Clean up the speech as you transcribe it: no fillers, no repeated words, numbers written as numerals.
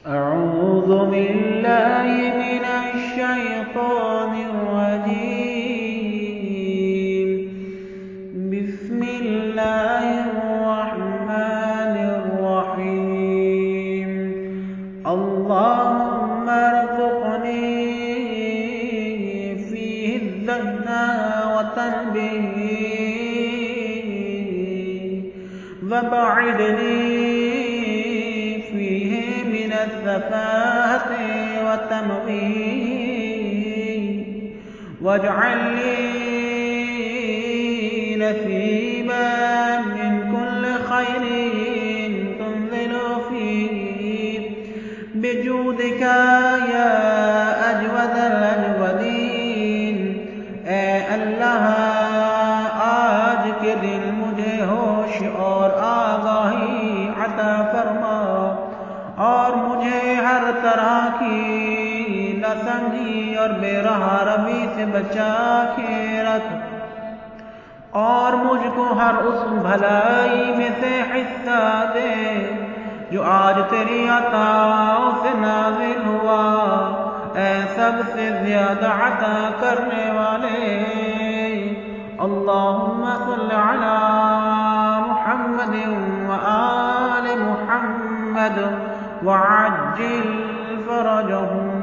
أعوذ بالله من الشيطان الرجيم. بسم الله الرحمن الرحيم. اللهم ارزقني فيه الزكاة به وبعدني فيه من السفاهة والتمويه واجعل لي نصيبا من كل خير تنزل فيه بجودك يا أجود الأجودين. اے اللہ آج کے دن مجھے ہوش اور آگاہی عطا فرما اور مجھے ہر طرح کی نہ سمجھی اور بے رہا روی سے بچا کے رکھ اور مجھ کو ہر اس بھلائی میں سے حصہ دے جو آج تیری عطاؤں سے نازل ہوا. اے سب سے زیادہ عطا کرنے والے. اللہم صل علی محمد وآل محمد وعجل فرجهم